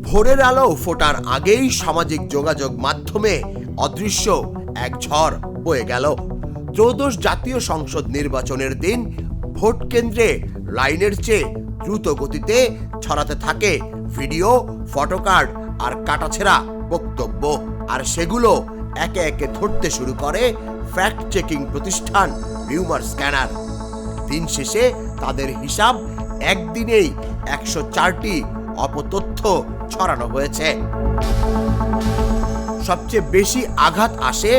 ভোরের আলো ফোটার আগেই সামাজিক যোগাযোগ মাধ্যমে অদৃশ্য এক ঝড় বয়ে গেল। ত্রয়োদশ জাতীয় সংসদ নির্বাচনের দিন ভোট কেন্দ্রে লাইনের চেয়ে দ্রুত গতিতে ছড়াতে থাকে ভিডিও, ফটোকার্ড আর কাটাছেঁড়া বক্তব্য। আর সেগুলো একে একে ধরতে শুরু করে ফ্যাক্ট চেকিং প্রতিষ্ঠান রিউমার স্ক্যানার। দিন শেষে তাদের হিসাব, একদিনেই 104টি অপতথ্য ছড়ানো হয়েছে। সবচেয়ে বেশি আঘাত আসে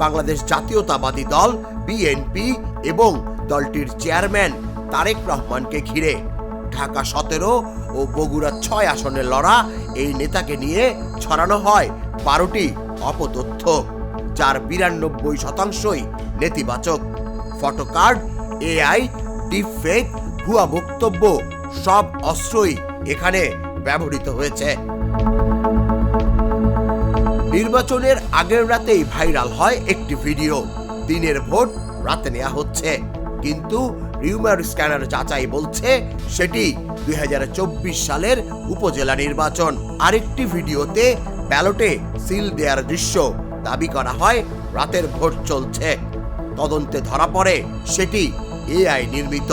বাংলাদেশ জাতীয়তাবাদী দল বিএনপি এবং দলটির চেয়ারম্যান তারেক রহমানকে ঘিরে। ঢাকা 17 ও বগুড়া 6 আসনে লড়া এই নেতাকে নিয়ে ছড়ানো হয় 12টি অপতথ্য, যার 92%ই নেতিবাচক। ফটোকার্ড, এআই, ডিপফেক, ভুয়া বক্তব্য সব অস্ত্রই এখানে ব্যবহৃত হয়েছে। নির্বাচনের আগের রাতেই ভাইরাল হয় একটি ভিডিও। দিনের ভোট রাতে নেওয়া হচ্ছে, কিন্তু রিউমার স্ক্যানার যাচাই বলছে সেটি 2024 সালের উপজেলা নির্বাচন। আরেকটি ভিডিওতে ব্যালটে সিল দেওয়ার দৃশ্য দাবি করা হয় রাতের ভোট চলছে। তদন্তে ধরা পড়ে সেটি এআই নির্মিত।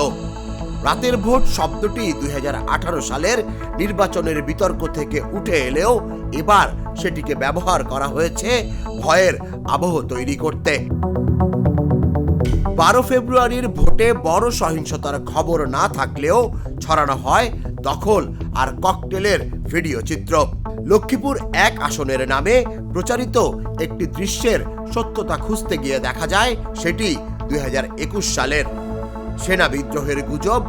রাতের ভোট শব্দটি 2018 সালের নির্বাচনের বিতর্ক থেকে উঠে এলেও এবার সেটিকে ব্যবহার করা হয়েছে ভয়ের আবহ তৈরি করতে। 12 ফেব্রুয়ারির ভোটে বড় সহিংসতার খবর না থাকলেও ছড়ানো হয় দখল আর ককটেলের ভিডিও চিত্র। লক্ষ্মীপুর 1 আসনের নামে প্রচারিত একটি দৃশ্যের সত্যতা খুঁজতে গিয়ে দেখা যায় সেটি 2021 সালের। সেনা বিদ্রোহের গুজব,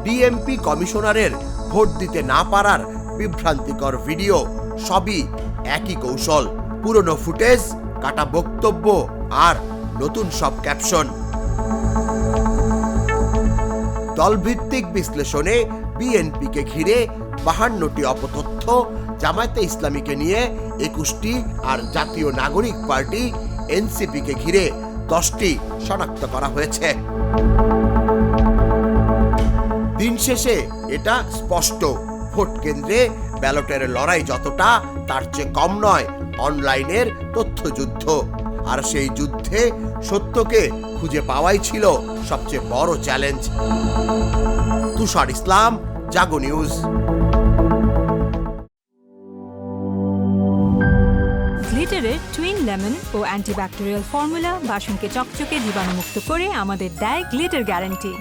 ডিএমপি কমিশনারের ভোট দিতে না পারার বিভ্রান্তিকর ভিডিও সবই একই কৌশল। পুরনো ফুটেজ, কাটা বক্তব্য আর নতুন সব ক্যাপশন। দলভিত্তিক বিশ্লেষণে বিএনপিকে ঘিরে 52টি অপতথ্য, জামায়াতে ইসলামীকে নিয়ে 21টি আর জাতীয় নাগরিক পার্টি এনসিপিকে ঘিরে 10টি শনাক্ত করা হয়েছে। দিন শেষে এটা স্পষ্ট, ভোট কেন্দ্রে ব্যালটের লড়াই যতটা তার চেয়ে কম নয় অনলাইনের তথ্যযুদ্ধ। আর সেই যুদ্ধে সত্যকে খুঁজে পাওয়াই ছিল সবচেয়ে বড় চ্যালেঞ্জ। তুষার ইসলাম, জাগো নিউজ। গ্লিটারের টুইন লেমন ও অ্যান্টিব্যাকটেরিয়াল ফর্মুলা বাসনকে চকচকে জীবাণুমুক্ত করে আমাদের দেয় গ্লিটার গ্যারান্টি।